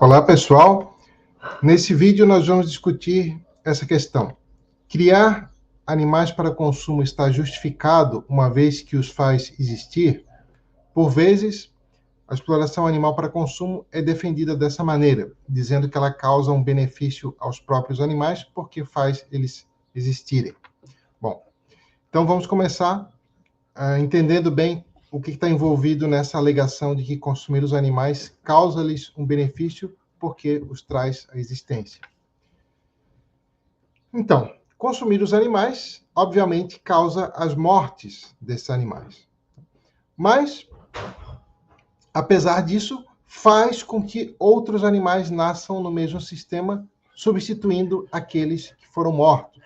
Olá, pessoal. Nesse vídeo nós vamos discutir essa questão. Criar animais para consumo está justificado uma vez que os faz existir? Por vezes, a exploração animal para consumo é defendida dessa maneira, dizendo que ela causa um benefício aos próprios animais porque faz eles existirem. Bom, então vamos começar entendendo bem o que está envolvido nessa alegação de que consumir os animais causa-lhes um benefício porque os traz à existência. Então, consumir os animais, obviamente, causa as mortes desses animais. Mas, apesar disso, faz com que outros animais nasçam no mesmo sistema, substituindo aqueles que foram mortos.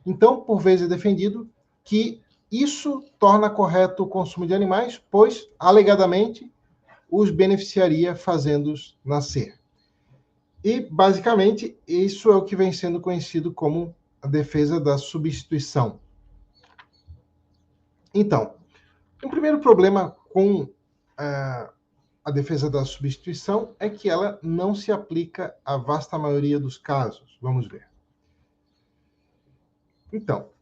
Então, por vezes é defendido que isso torna correto o consumo de animais, pois, alegadamente, os beneficiaria fazendo-os nascer. E, basicamente, isso é o que vem sendo conhecido como a defesa da substituição. Então, o primeiro problema com a defesa da substituição é que ela não se aplica à vasta maioria dos casos. Vamos ver. Então,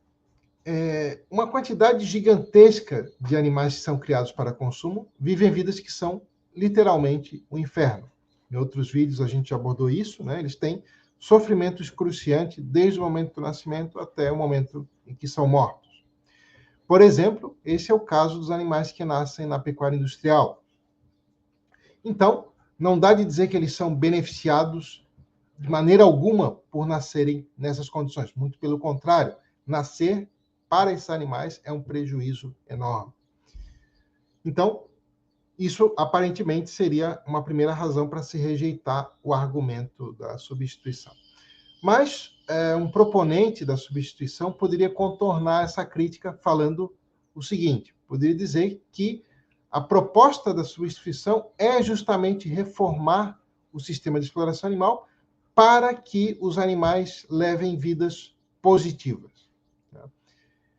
uma quantidade gigantesca de animais que são criados para consumo vivem vidas que são literalmente o inferno. Em outros vídeos a gente já abordou isso, né? Eles têm sofrimento excruciante desde o momento do nascimento até o momento em que são mortos. Por exemplo, esse é o caso dos animais que nascem na pecuária industrial. Então, não dá de dizer que eles são beneficiados de maneira alguma por nascerem nessas condições. Muito pelo contrário, nascer para esses animais é um prejuízo enorme. Então, isso aparentemente seria uma primeira razão para se rejeitar o argumento da substituição. Mas um proponente da substituição poderia contornar essa crítica falando o seguinte: poderia dizer que a proposta da substituição é justamente reformar o sistema de exploração animal para que os animais levem vidas positivas.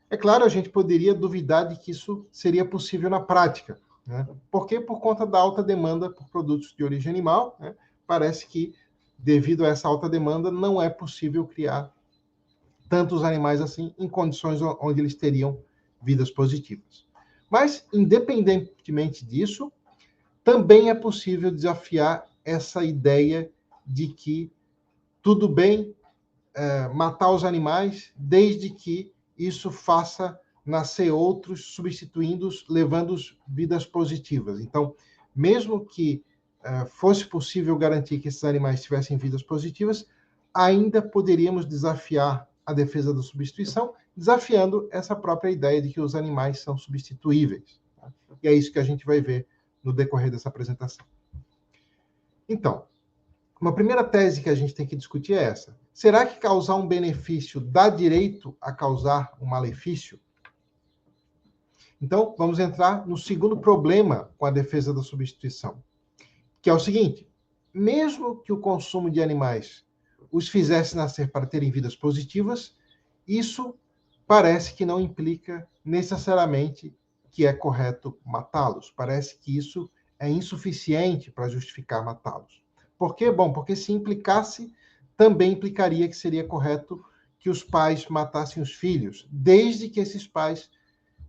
É claro, a gente poderia duvidar de que isso seria possível na prática, né? Porque por conta da alta demanda por produtos de origem animal, né, parece que, devido a essa alta demanda, não é possível criar tantos animais assim em condições onde eles teriam vidas positivas. Mas, independentemente disso, também é possível desafiar essa ideia de que tudo bem matar os animais desde que isso faça nascer outros, substituindo-os, levando-os vidas positivas. Então, mesmo que fosse possível garantir que esses animais tivessem vidas positivas, ainda poderíamos desafiar a defesa da substituição, desafiando essa própria ideia de que os animais são substituíveis. Tá? E é isso que a gente vai ver no decorrer dessa apresentação. Então, uma primeira tese que a gente tem que discutir é essa. Será que causar um benefício dá direito a causar um malefício? Então, vamos entrar no segundo problema com a defesa da substituição, que é o seguinte: mesmo que o consumo de animais os fizesse nascer para terem vidas positivas, isso parece que não implica necessariamente que é correto matá-los. Parece que isso é insuficiente para justificar matá-los. Por quê? Bom, porque se implicasse, também implicaria que seria correto que os pais matassem os filhos, desde que esses pais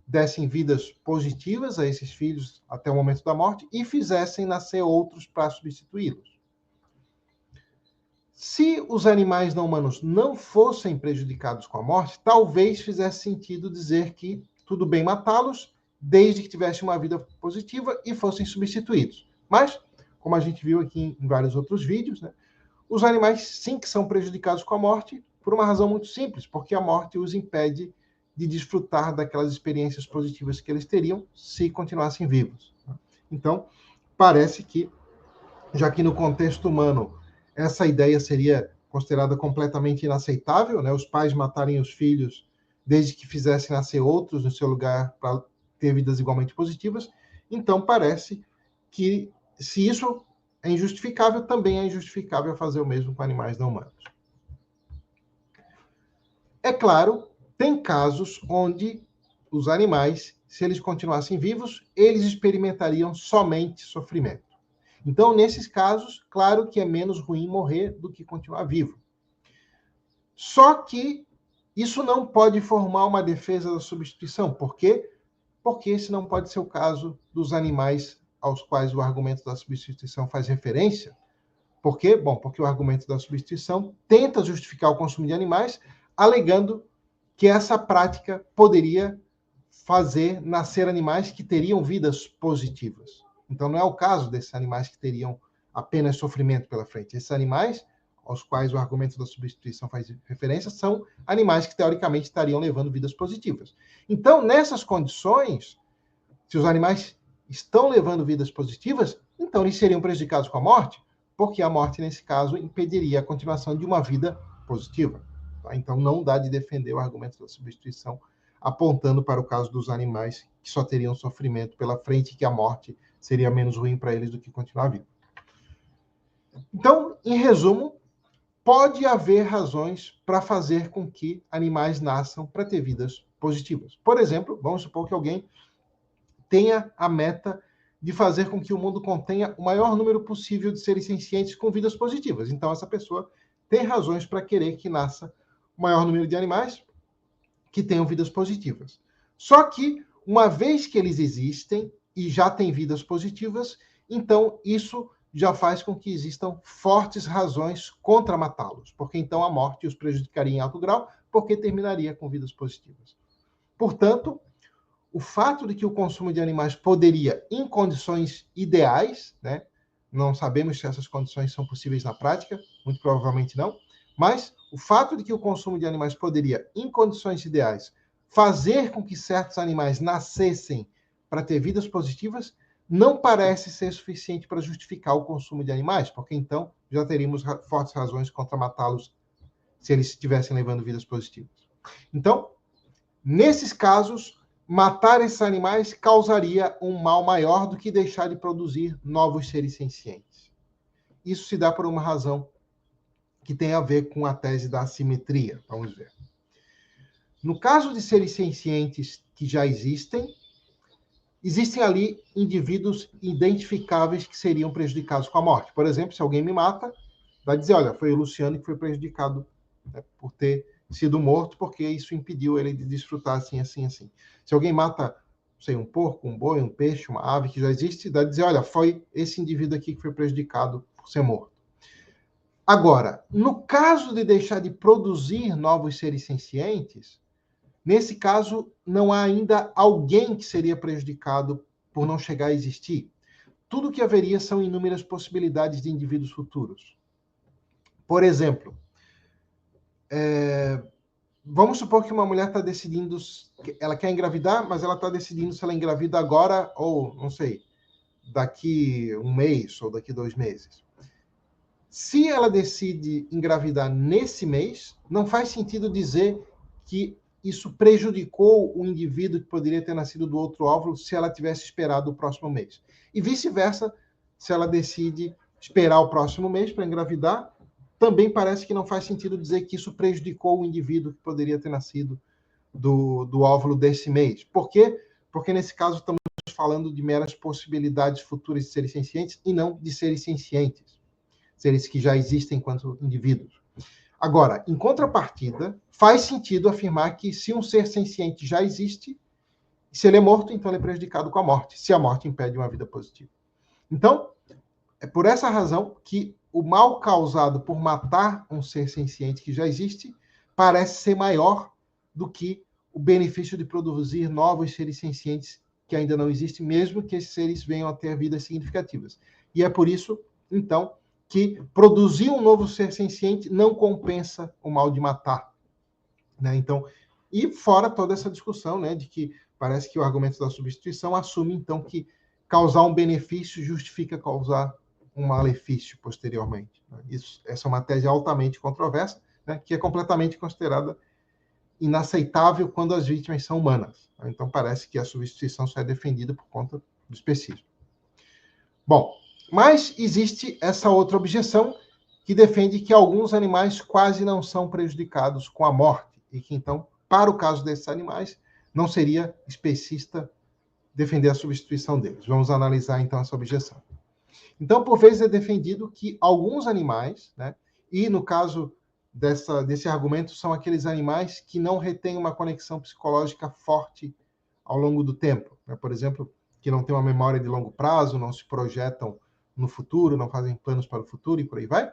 dessem vidas positivas a esses filhos até o momento da morte e fizessem nascer outros para substituí-los. Se os animais não humanos não fossem prejudicados com a morte, talvez fizesse sentido dizer que tudo bem matá-los, desde que tivessem uma vida positiva e fossem substituídos. Mas, como a gente viu aqui em vários outros vídeos, né, os animais sim que são prejudicados com a morte por uma razão muito simples, porque a morte os impede de desfrutar daquelas experiências positivas que eles teriam se continuassem vivos. Então, parece que, já que no contexto humano essa ideia seria considerada completamente inaceitável, né, os pais matarem os filhos desde que fizessem nascer outros no seu lugar para ter vidas igualmente positivas, então parece que, se isso é injustificável, também é injustificável fazer o mesmo com animais não humanos. É claro, tem casos onde os animais, se eles continuassem vivos, eles experimentariam somente sofrimento. Então, nesses casos, claro que é menos ruim morrer do que continuar vivo. Só que isso não pode formar uma defesa da substituição. Por quê? Porque esse não pode ser o caso dos animais aos quais o argumento da substituição faz referência. Por quê? Bom, porque o argumento da substituição tenta justificar o consumo de animais, alegando que essa prática poderia fazer nascer animais que teriam vidas positivas. Então, não é o caso desses animais que teriam apenas sofrimento pela frente. Esses animais, aos quais o argumento da substituição faz referência, são animais que, teoricamente, estariam levando vidas positivas. Então, nessas condições, se os animais estão levando vidas positivas, então eles seriam prejudicados com a morte, porque a morte, nesse caso, impediria a continuação de uma vida positiva. Tá? Então, não dá de defender o argumento da substituição, apontando para o caso dos animais que só teriam sofrimento pela frente e que a morte seria menos ruim para eles do que continuar vivo. Então, em resumo, pode haver razões para fazer com que animais nasçam para ter vidas positivas. Por exemplo, vamos supor que alguém tenha a meta de fazer com que o mundo contenha o maior número possível de seres sencientes com vidas positivas. Então, essa pessoa tem razões para querer que nasça o maior número de animais que tenham vidas positivas. Só que, uma vez que eles existem e já têm vidas positivas, então isso já faz com que existam fortes razões contra matá-los, porque então a morte os prejudicaria em alto grau, porque terminaria com vidas positivas. Portanto, o fato de que o consumo de animais poderia, em condições ideais, né, não sabemos se essas condições são possíveis na prática, muito provavelmente não, mas o fato de que o consumo de animais poderia, em condições ideais, fazer com que certos animais nascessem para ter vidas positivas, não parece ser suficiente para justificar o consumo de animais, porque então já teríamos fortes razões contra matá-los se eles estivessem levando vidas positivas. Então, nesses casos, matar esses animais causaria um mal maior do que deixar de produzir novos seres sencientes. Isso se dá por uma razão que tem a ver com a tese da assimetria. Vamos ver. No caso de seres sencientes que já existem ali indivíduos identificáveis que seriam prejudicados com a morte. Por exemplo, se alguém me mata, vai dizer, olha, foi o Luciano que foi prejudicado, né, por ter sido morto, porque isso impediu ele de desfrutar assim, assim, assim. Se alguém mata, sei, um porco, um boi, um peixe, uma ave que já existe, dá dizer, olha, foi esse indivíduo aqui que foi prejudicado por ser morto. Agora, no caso de deixar de produzir novos seres sencientes, nesse caso, não há ainda alguém que seria prejudicado por não chegar a existir. Tudo que haveria são inúmeras possibilidades de indivíduos futuros. Por exemplo, vamos supor que uma mulher está decidindo, ela quer engravidar, mas ela está decidindo se ela engravida agora ou, não sei, daqui um mês ou daqui 2 meses. Se ela decide engravidar nesse mês, não faz sentido dizer que isso prejudicou o indivíduo que poderia ter nascido do outro óvulo se ela tivesse esperado o próximo mês. E vice-versa, se ela decide esperar o próximo mês para engravidar, também parece que não faz sentido dizer que isso prejudicou o indivíduo que poderia ter nascido do óvulo desse mês. Por quê? Porque nesse caso estamos falando de meras possibilidades futuras de seres sencientes e não de seres sencientes, seres que já existem enquanto indivíduos. Agora, em contrapartida, faz sentido afirmar que se um ser senciente já existe, se ele é morto, então ele é prejudicado com a morte, se a morte impede uma vida positiva. Então, é por essa razão que o mal causado por matar um ser senciente que já existe parece ser maior do que o benefício de produzir novos seres sencientes que ainda não existem, mesmo que esses seres venham a ter vidas significativas. E é por isso, então, que produzir um novo ser senciente não compensa o mal de matar, né? Então, e fora toda essa discussão, né, de que parece que o argumento da substituição assume, então, que causar um benefício justifica causar um malefício posteriormente. Essa é uma tese altamente controversa, né, que é completamente considerada inaceitável quando as vítimas são humanas. Então, parece que a substituição só é defendida por conta do especismo. Bom, mas existe essa outra objeção que defende que alguns animais quase não são prejudicados com a morte e que, então, para o caso desses animais, não seria especista defender a substituição deles. Vamos analisar, então, essa objeção. Então, por vezes é defendido que alguns animais, né, e no caso desse argumento, são aqueles animais que não retêm uma conexão psicológica forte ao longo do tempo, né? Por exemplo, que não têm uma memória de longo prazo, não se projetam no futuro, não fazem planos para o futuro e por aí vai.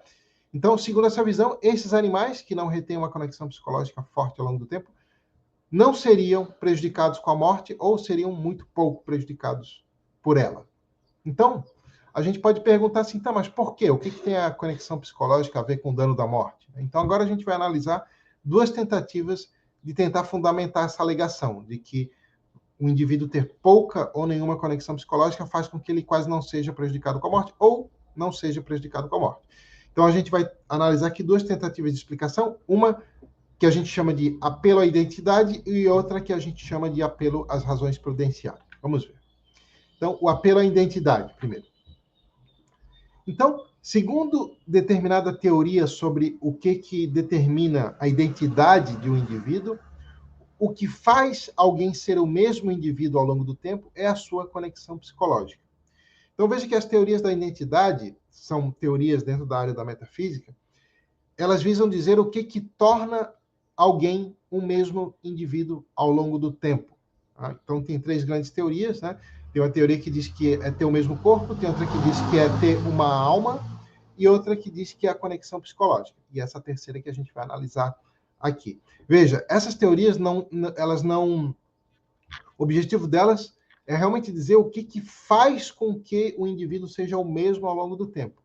Então, segundo essa visão, esses animais que não retêm uma conexão psicológica forte ao longo do tempo não seriam prejudicados com a morte ou seriam muito pouco prejudicados por ela. Então, a gente pode perguntar assim, tá, mas por quê? O que tem a conexão psicológica a ver com o dano da morte? Então, agora a gente vai analisar duas tentativas de tentar fundamentar essa alegação, de que o indivíduo ter pouca ou nenhuma conexão psicológica faz com que ele quase não seja prejudicado com a morte ou não seja prejudicado com a morte. Então, a gente vai analisar aqui duas tentativas de explicação, uma que a gente chama de apelo à identidade e outra que a gente chama de apelo às razões prudenciais. Vamos ver. Então, o apelo à identidade, primeiro. Então, segundo determinada teoria sobre o que determina a identidade de um indivíduo, o que faz alguém ser o mesmo indivíduo ao longo do tempo é a sua conexão psicológica. Então, veja que as teorias da identidade são teorias dentro da área da metafísica, elas visam dizer o que torna alguém um mesmo indivíduo ao longo do tempo. Tá? Então, tem três grandes teorias, né? Tem uma teoria que diz que é ter o mesmo corpo, tem outra que diz que é ter uma alma, e outra que diz que é a conexão psicológica. E essa terceira que a gente vai analisar aqui. Veja, essas teorias elas não. O objetivo delas é realmente dizer o que faz com que o indivíduo seja o mesmo ao longo do tempo.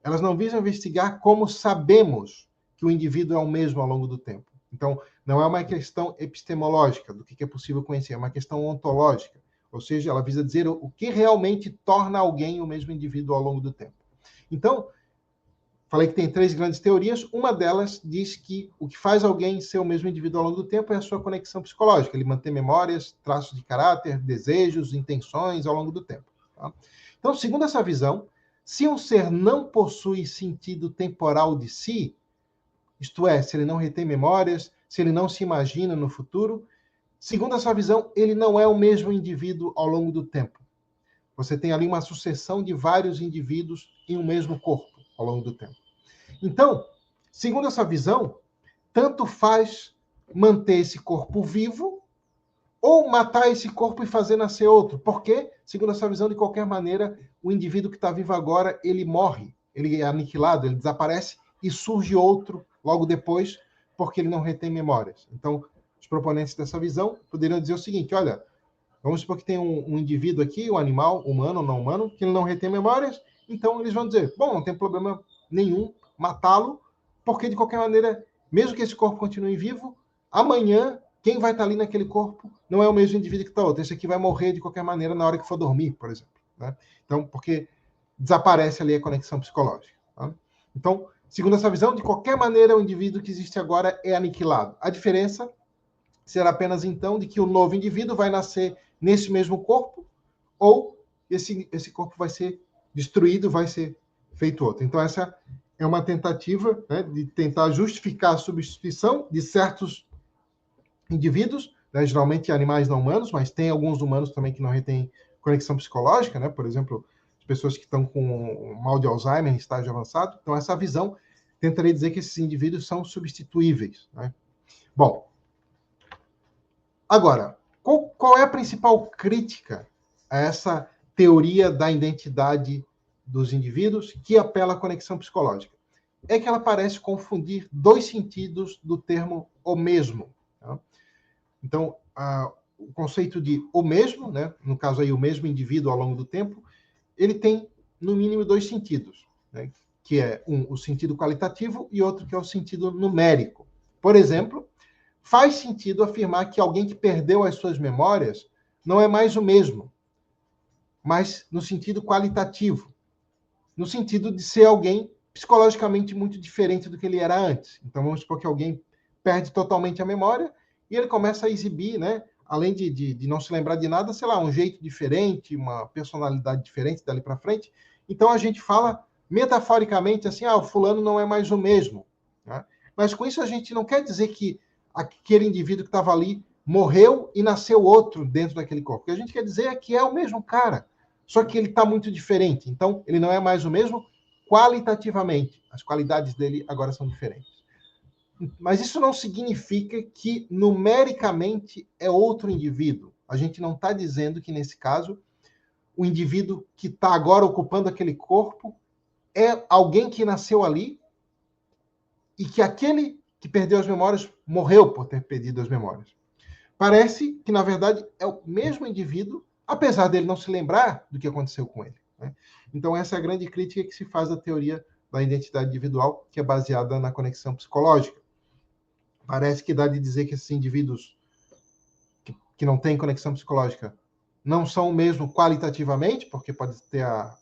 Elas não visam investigar como sabemos que o indivíduo é o mesmo ao longo do tempo. Então, não é uma questão epistemológica do que é possível conhecer, é uma questão ontológica. Ou seja, ela visa dizer o que realmente torna alguém o mesmo indivíduo ao longo do tempo. Então, falei que tem três grandes teorias. Uma delas diz que o que faz alguém ser o mesmo indivíduo ao longo do tempo é a sua conexão psicológica. Ele mantém memórias, traços de caráter, desejos, intenções ao longo do tempo. Tá? Então, segundo essa visão, se um ser não possui sentido temporal de si, isto é, se ele não retém memórias, se ele não se imagina no futuro, segundo essa visão, ele não é o mesmo indivíduo ao longo do tempo. Você tem ali uma sucessão de vários indivíduos em um mesmo corpo ao longo do tempo. Então, segundo essa visão, tanto faz manter esse corpo vivo ou matar esse corpo e fazer nascer outro. Porque, segundo essa visão, de qualquer maneira, o indivíduo que está vivo agora, ele morre, ele é aniquilado, ele desaparece e surge outro logo depois, porque ele não retém memórias. Então, os proponentes dessa visão poderiam dizer o seguinte, olha, vamos supor que tem um indivíduo aqui, um animal, humano ou não humano, que ele não retém memórias, então eles vão dizer, bom, não tem problema nenhum matá-lo, porque de qualquer maneira, mesmo que esse corpo continue vivo, amanhã, quem vai estar ali naquele corpo não é o mesmo indivíduo que está outro. Esse aqui vai morrer de qualquer maneira na hora que for dormir, por exemplo. Né? Então, porque desaparece ali a conexão psicológica. Tá? Então, segundo essa visão, de qualquer maneira, o indivíduo que existe agora é aniquilado. A diferença será apenas, então, de que o novo indivíduo vai nascer nesse mesmo corpo, ou esse corpo vai ser destruído, vai ser feito outro. Então, essa é uma tentativa, né, de tentar justificar a substituição de certos indivíduos, né, geralmente animais não humanos, mas tem alguns humanos também que não retêm conexão psicológica, né, por exemplo, as pessoas que estão com mal de Alzheimer em estágio avançado. Então, essa visão tentaria dizer que esses indivíduos são substituíveis. Né? Bom, agora, qual é a principal crítica a essa teoria da identidade dos indivíduos que apela à conexão psicológica? É que ela parece confundir dois sentidos do termo o mesmo. Tá? Então, o conceito de o mesmo, né, no caso aí o mesmo indivíduo ao longo do tempo, ele tem no mínimo dois sentidos, né, que é o sentido qualitativo e outro que é o sentido numérico. Por exemplo, faz sentido afirmar que alguém que perdeu as suas memórias não é mais o mesmo, mas no sentido qualitativo, no sentido de ser alguém psicologicamente muito diferente do que ele era antes. Então, vamos supor que alguém perde totalmente a memória e ele começa a exibir, né, além de não se lembrar de nada, sei lá, um jeito diferente, uma personalidade diferente dali para frente. Então, a gente fala metaforicamente assim, o fulano não é mais o mesmo. Né? Mas com isso a gente não quer dizer que aquele indivíduo que estava ali morreu e nasceu outro dentro daquele corpo. O que a gente quer dizer é que é o mesmo cara, só que ele está muito diferente. Então, ele não é mais o mesmo qualitativamente. As qualidades dele agora são diferentes. Mas isso não significa que numericamente é outro indivíduo. A gente não está dizendo que, nesse caso, o indivíduo que está agora ocupando aquele corpo é alguém que nasceu ali e que aquele que perdeu as memórias morreu por ter perdido as memórias. Parece que, na verdade, é o mesmo indivíduo, apesar dele não se lembrar do que aconteceu com ele, né? Então, essa é a grande crítica que se faz da teoria da identidade individual, que é baseada na conexão psicológica. Parece que dá de dizer que esses indivíduos que não têm conexão psicológica não são o mesmo qualitativamente, porque pode ter a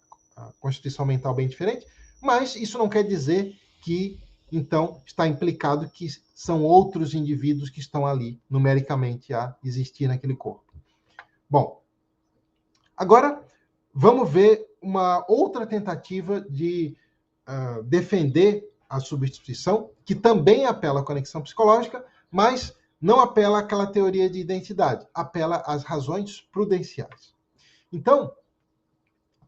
constituição mental bem diferente, mas isso não quer dizer que, então, está implicado que são outros indivíduos que estão ali, numericamente, a existir naquele corpo. Bom, agora vamos ver uma outra tentativa de defender a substituição, que também apela à conexão psicológica, mas não apela àquela teoria de identidade, apela às razões prudenciais. Então,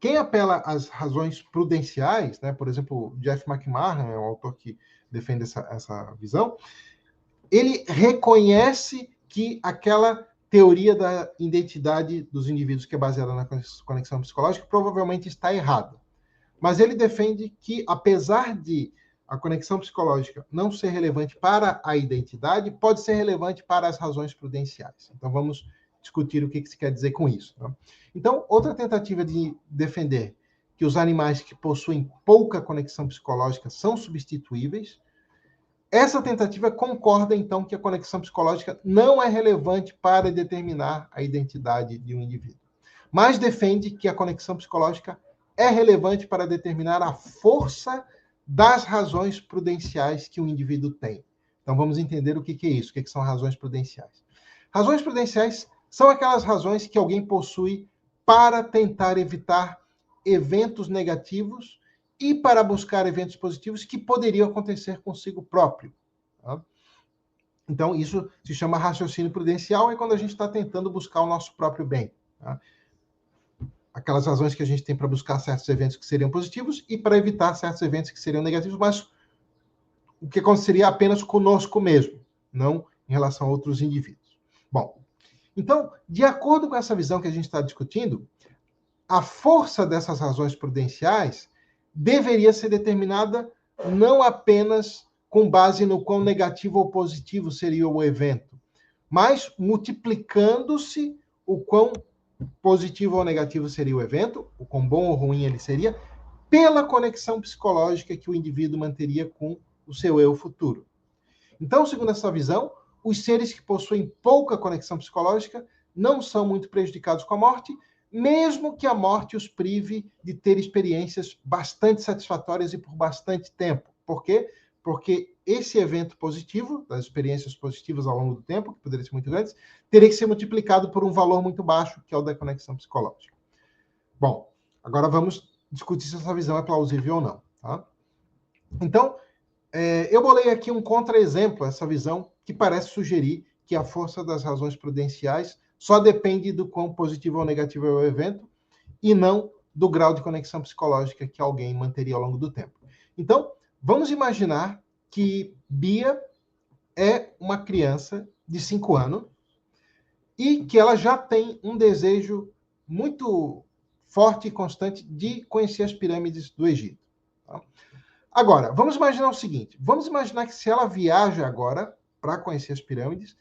quem apela às razões prudenciais, né, por exemplo, Jeff McMahon é um autor que defende essa visão, ele reconhece que aquela teoria da identidade dos indivíduos, que é baseada na conexão psicológica, provavelmente está errada. Mas ele defende que, apesar de a conexão psicológica não ser relevante para a identidade, pode ser relevante para as razões prudenciais. Então, vamos discutir o que se quer dizer com isso, né? Então, outra tentativa de defender que os animais que possuem pouca conexão psicológica são substituíveis. Essa tentativa concorda, então, que a conexão psicológica não é relevante para determinar a identidade de um indivíduo, mas defende que a conexão psicológica é relevante para determinar a força das razões prudenciais que o indivíduo tem. Então, vamos entender o que é isso, o que são razões prudenciais. Razões prudenciais são aquelas razões que alguém possui para tentar evitar eventos negativos e para buscar eventos positivos que poderiam acontecer consigo próprio. Tá? Então, isso se chama raciocínio prudencial, é quando a gente está tentando buscar o nosso próprio bem. Tá? Aquelas razões que a gente tem para buscar certos eventos que seriam positivos e para evitar certos eventos que seriam negativos, mas o que aconteceria apenas conosco mesmo, não em relação a outros indivíduos. Bom, então, de acordo com essa visão que a gente está discutindo, a força dessas razões prudenciais deveria ser determinada não apenas com base no quão negativo ou positivo seria o evento, mas multiplicando-se o quão positivo ou negativo seria o evento, o quão bom ou ruim ele seria, pela conexão psicológica que o indivíduo manteria com o seu eu futuro. Então, segundo essa visão, os seres que possuem pouca conexão psicológica não são muito prejudicados com a morte, mesmo que a morte os prive de ter experiências bastante satisfatórias e por bastante tempo. Por quê? Porque esse evento positivo, das experiências positivas ao longo do tempo, que poderiam ser muito grandes, teria que ser multiplicado por um valor muito baixo, que é o da conexão psicológica. Bom, agora vamos discutir se essa visão é plausível ou não. Tá? Então, eu bolei aqui um contra-exemplo a essa visão que parece sugerir que a força das razões prudenciais só depende do quão positivo ou negativo é o evento e não do grau de conexão psicológica que alguém manteria ao longo do tempo. Então, vamos imaginar que Bia é uma criança de 5 anos e que ela já tem um desejo muito forte e constante de conhecer as pirâmides do Egito. Tá? Agora, vamos imaginar o seguinte, vamos imaginar que se ela viaja agora para conhecer as pirâmides,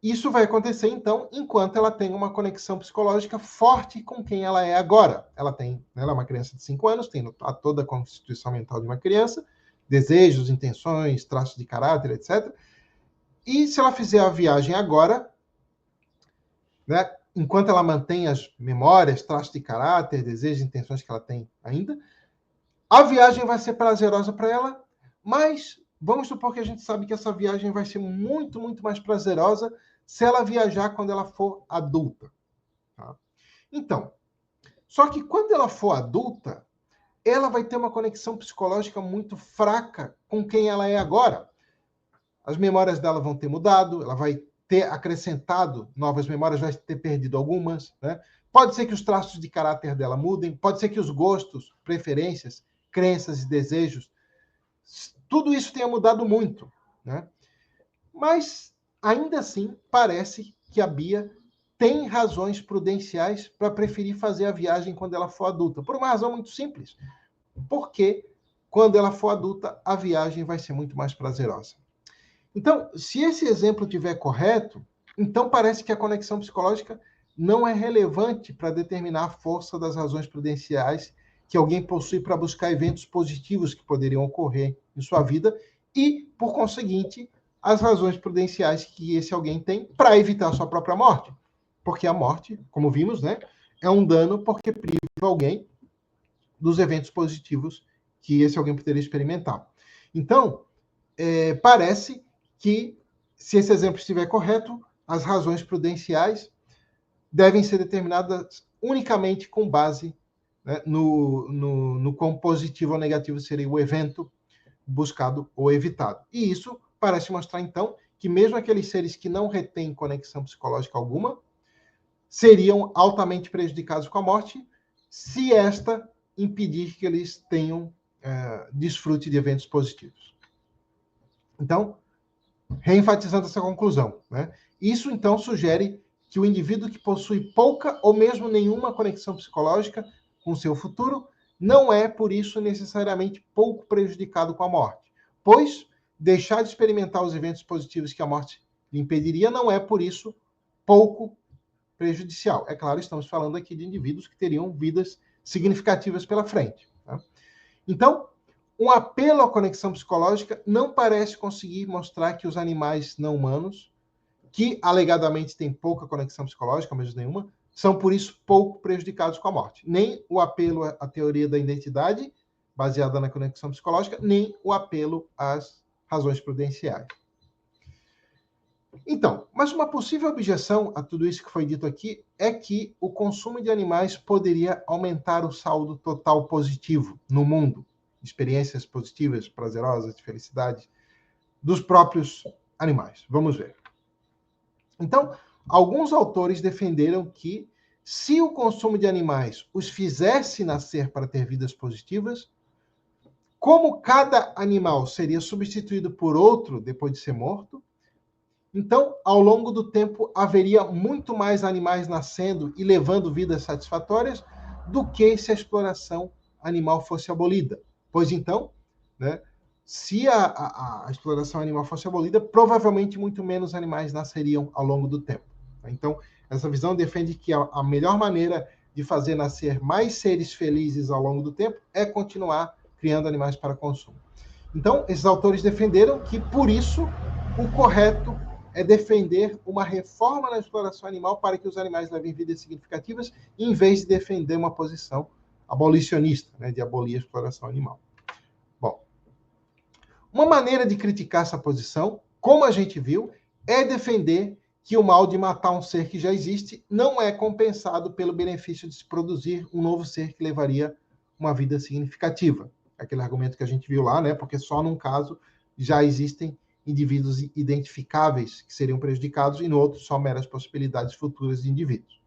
isso vai acontecer, então, enquanto ela tem uma conexão psicológica forte com quem ela é agora. Ela é uma criança de 5 anos, tem toda a constituição mental de uma criança, desejos, intenções, traços de caráter, etc. E se ela fizer a viagem agora, né, enquanto ela mantém as memórias, traços de caráter, desejos, intenções que ela tem ainda, a viagem vai ser prazerosa para ela, mas vamos supor que a gente sabe que essa viagem vai ser muito, muito mais prazerosa se ela viajar quando ela for adulta. Tá? Então, só que quando ela for adulta, ela vai ter uma conexão psicológica muito fraca com quem ela é agora. As memórias dela vão ter mudado, ela vai ter acrescentado novas memórias, vai ter perdido algumas, né? pode ser que os traços de caráter dela mudem, pode ser que os gostos, preferências, crenças e desejos, tudo isso tenha mudado muito, né? Mas, ainda assim, parece que a Bia tem razões prudenciais para preferir fazer a viagem quando ela for adulta, por uma razão muito simples. Porque, quando ela for adulta, a viagem vai ser muito mais prazerosa. Então, se esse exemplo estiver correto, então parece que a conexão psicológica não é relevante para determinar a força das razões prudenciais que alguém possui para buscar eventos positivos que poderiam ocorrer em sua vida e, por conseguinte, as razões prudenciais que esse alguém tem para evitar a sua própria morte. Porque a morte, como vimos, né, é um dano porque priva alguém dos eventos positivos que esse alguém poderia experimentar. Então, parece que, se esse exemplo estiver correto, as razões prudenciais devem ser determinadas unicamente com base, né, no quão positivo ou negativo seria o evento buscado ou evitado. E isso parece mostrar, então, que mesmo aqueles seres que não retêm conexão psicológica alguma seriam altamente prejudicados com a morte se esta impedir que eles tenham desfrute de eventos positivos. Então, reenfatizando essa conclusão, né? Isso, então, sugere que o indivíduo que possui pouca ou mesmo nenhuma conexão psicológica com o seu futuro não é, por isso, necessariamente pouco prejudicado com a morte, pois deixar de experimentar os eventos positivos que a morte lhe impediria não é, por isso, pouco prejudicial. É claro, estamos falando aqui de indivíduos que teriam vidas significativas pela frente. Tá? Então, um apelo à conexão psicológica não parece conseguir mostrar que os animais não humanos, que alegadamente têm pouca conexão psicológica, mas nenhuma, são por isso pouco prejudicados com a morte. Nem o apelo à teoria da identidade, baseada na conexão psicológica, nem o apelo às razões prudenciais. Então, mas uma possível objeção a tudo isso que foi dito aqui é que o consumo de animais poderia aumentar o saldo total positivo no mundo, experiências positivas, prazerosas, de felicidade dos próprios animais. Vamos ver. Então, alguns autores defenderam que, se o consumo de animais os fizesse nascer para ter vidas positivas, como cada animal seria substituído por outro depois de ser morto, então, ao longo do tempo, haveria muito mais animais nascendo e levando vidas satisfatórias do que se a exploração animal fosse abolida. Pois então, né, se a exploração animal fosse abolida, provavelmente muito menos animais nasceriam ao longo do tempo. Então, essa visão defende que a melhor maneira de fazer nascer mais seres felizes ao longo do tempo é continuar criando animais para consumo. Então, esses autores defenderam que, por isso, o correto é defender uma reforma na exploração animal para que os animais levem vidas significativas, em vez de defender uma posição abolicionista, né, de abolir a exploração animal. Bom, uma maneira de criticar essa posição, como a gente viu, é defender que o mal de matar um ser que já existe não é compensado pelo benefício de se produzir um novo ser que levaria uma vida significativa. Aquele argumento que a gente viu lá, né? Porque só num caso já existem indivíduos identificáveis que seriam prejudicados e no outro só meras possibilidades futuras de indivíduos.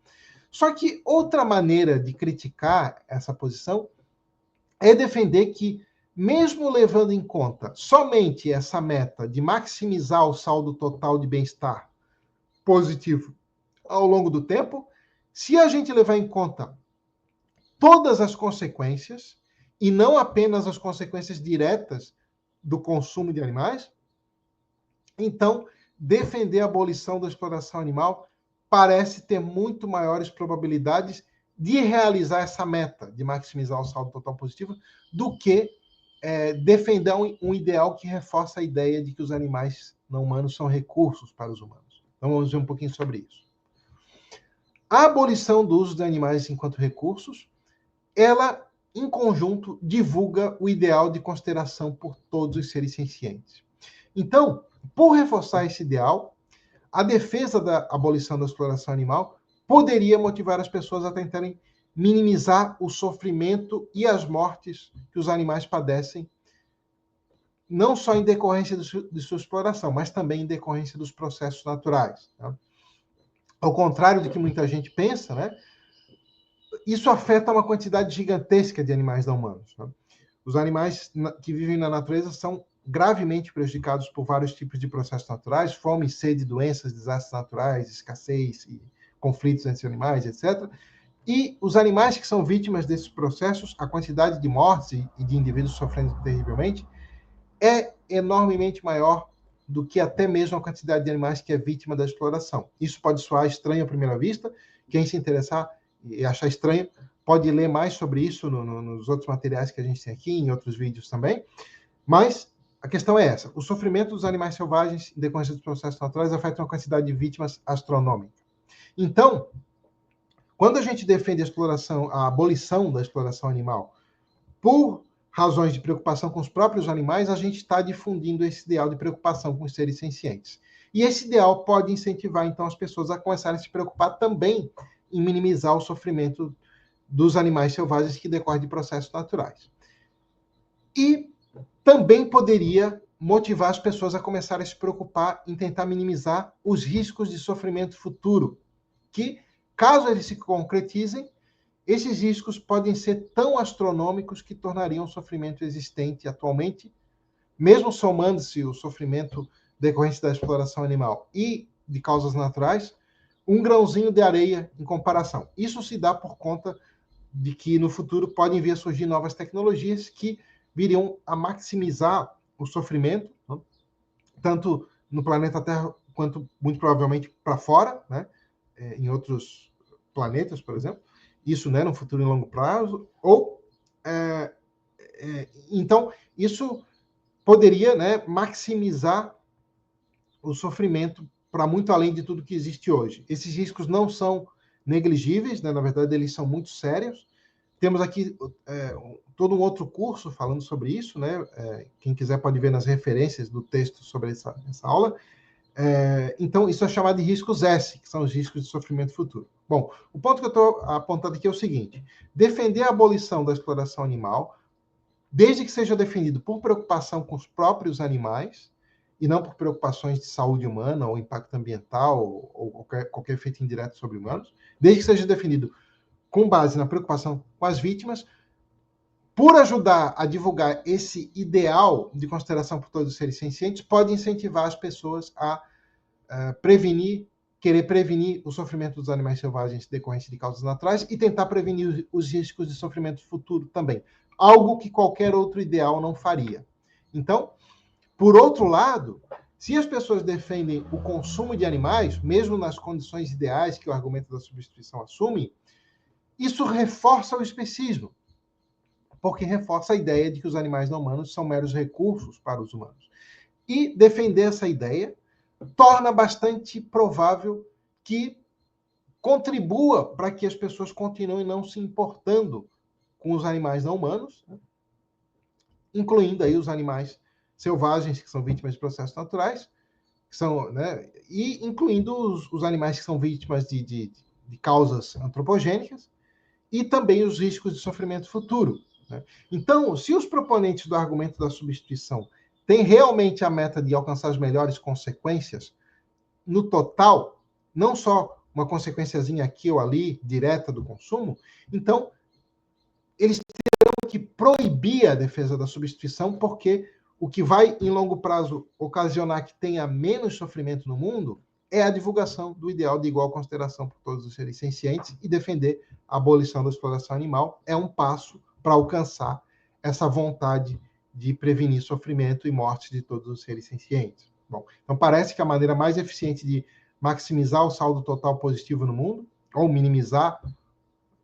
Só que outra maneira de criticar essa posição é defender que, mesmo levando em conta somente essa meta de maximizar o saldo total de bem-estar positivo ao longo do tempo, se a gente levar em conta todas as consequências, e não apenas as consequências diretas do consumo de animais, então, defender a abolição da exploração animal parece ter muito maiores probabilidades de realizar essa meta, de maximizar o saldo total positivo, do que defender um ideal que reforça a ideia de que os animais não humanos são recursos para os humanos. Então, vamos ver um pouquinho sobre isso. A abolição do uso de animais enquanto recursos, ela, em conjunto, divulga o ideal de consideração por todos os seres sencientes. Então, por reforçar esse ideal, a defesa da abolição da exploração animal poderia motivar as pessoas a tentarem minimizar o sofrimento e as mortes que os animais padecem, não só em decorrência de sua exploração, mas também em decorrência dos processos naturais. Tá? Ao contrário do que muita gente pensa, né? isso afeta uma quantidade gigantesca de animais não humanos. Né? Os animais que vivem na natureza são gravemente prejudicados por vários tipos de processos naturais, fome, sede, doenças, desastres naturais, escassez, e conflitos entre animais, etc. E os animais que são vítimas desses processos, a quantidade de mortes e de indivíduos sofrendo terrivelmente é enormemente maior do que até mesmo a quantidade de animais que é vítima da exploração. Isso pode soar estranho à primeira vista. Quem se interessar e achar estranho, pode ler mais sobre isso nos outros materiais que a gente tem aqui, em outros vídeos também. Mas a questão é essa. O sofrimento dos animais selvagens em decorrência dos processos naturais afeta uma quantidade de vítimas astronômica. Então, quando a gente defende a abolição da exploração animal por razões de preocupação com os próprios animais, a gente está difundindo esse ideal de preocupação com os seres sencientes. E esse ideal pode incentivar, então, as pessoas a começarem a se preocupar também em minimizar o sofrimento dos animais selvagens que decorrem de processos naturais. E também poderia motivar as pessoas a começarem a se preocupar em tentar minimizar os riscos de sofrimento futuro, que, caso eles se concretizem, esses riscos podem ser tão astronômicos que tornariam o sofrimento existente atualmente, mesmo somando-se o sofrimento decorrente da exploração animal e de causas naturais, um grãozinho de areia em comparação. Isso se dá por conta de que no futuro podem vir a surgir novas tecnologias que viriam a maximizar o sofrimento, né? Tanto no planeta Terra quanto, muito provavelmente, para fora, né? Em outros planetas, por exemplo. Isso, né, no futuro em longo prazo. Então, isso poderia, né, maximizar o sofrimento para muito além de tudo que existe hoje. Esses riscos não são negligíveis, né? Na verdade, eles são muito sérios. Temos aqui todo um outro curso falando sobre isso, né? Quem quiser pode ver nas referências do texto sobre essa aula. Então, isso é chamado de riscos S, que são os riscos de sofrimento futuro. Bom, o ponto que eu estou apontando aqui é o seguinte: defender a abolição da exploração animal, desde que seja defendido por preocupação com os próprios animais, e não por preocupações de saúde humana, ou impacto ambiental, ou qualquer efeito indireto sobre humanos, desde que seja definido com base na preocupação com as vítimas, por ajudar a divulgar esse ideal de consideração por todos os seres sencientes, pode incentivar as pessoas a querer prevenir o sofrimento dos animais selvagens decorrente de causas naturais e tentar prevenir os riscos de sofrimento futuro também. Algo que qualquer outro ideal não faria. Então, por outro lado, se as pessoas defendem o consumo de animais, mesmo nas condições ideais que o argumento da substituição assume, isso reforça o especismo, porque reforça a ideia de que os animais não humanos são meros recursos para os humanos. E defender essa ideia torna bastante provável que contribua para que as pessoas continuem não se importando com os animais não humanos, né? Incluindo aí os animais selvagens que são vítimas de processos naturais, que são, né, e incluindo os animais que são vítimas de causas antropogênicas, e também os riscos de sofrimento futuro, né? Então, se os proponentes do argumento da substituição têm realmente a meta de alcançar as melhores consequências, no total, não só uma consequenciazinha aqui ou ali, direta do consumo, então, eles terão que proibir a defesa da substituição, porque o que vai, em longo prazo, ocasionar que tenha menos sofrimento no mundo é a divulgação do ideal de igual consideração por todos os seres sencientes, e defender a abolição da exploração animal é um passo para alcançar essa vontade de prevenir sofrimento e morte de todos os seres sencientes. Bom, então parece que a maneira mais eficiente de maximizar o saldo total positivo no mundo, ou minimizar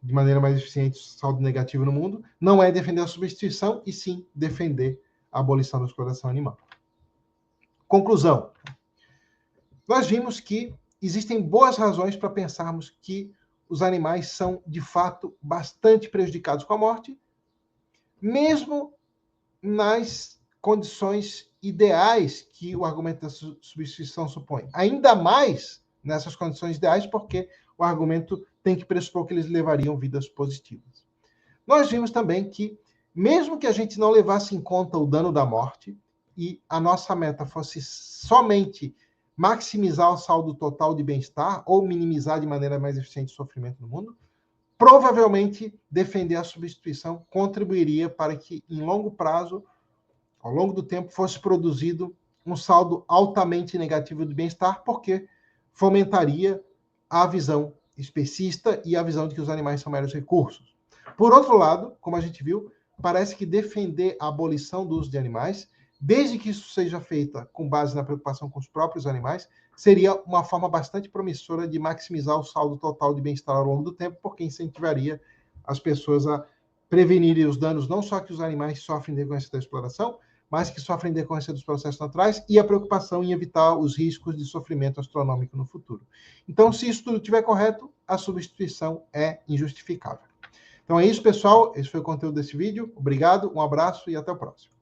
de maneira mais eficiente o saldo negativo no mundo, não é defender a substituição, e sim defender a abolição da exploração animal. Conclusão. Nós vimos que existem boas razões para pensarmos que os animais são, de fato, bastante prejudicados com a morte, mesmo nas condições ideais que o argumento da substituição supõe. Ainda mais nessas condições ideais, porque o argumento tem que pressupor que eles levariam vidas positivas. Nós vimos também que, mesmo que a gente não levasse em conta o dano da morte, e a nossa meta fosse somente maximizar o saldo total de bem-estar, ou minimizar de maneira mais eficiente o sofrimento no mundo, provavelmente defender a substituição contribuiria para que, em longo prazo, ao longo do tempo, fosse produzido um saldo altamente negativo de bem-estar, porque fomentaria a visão especista e a visão de que os animais são meros recursos. Por outro lado, como a gente viu, parece que defender a abolição do uso de animais, desde que isso seja feita com base na preocupação com os próprios animais, seria uma forma bastante promissora de maximizar o saldo total de bem-estar ao longo do tempo, porque incentivaria as pessoas a prevenirem os danos não só que os animais sofrem em decorrência da exploração, mas que sofrem em decorrência dos processos naturais, e a preocupação em evitar os riscos de sofrimento astronômico no futuro. Então, se isso tudo estiver correto, a substituição é injustificável. Então é isso, pessoal. Esse foi o conteúdo desse vídeo. Obrigado, um abraço e até o próximo.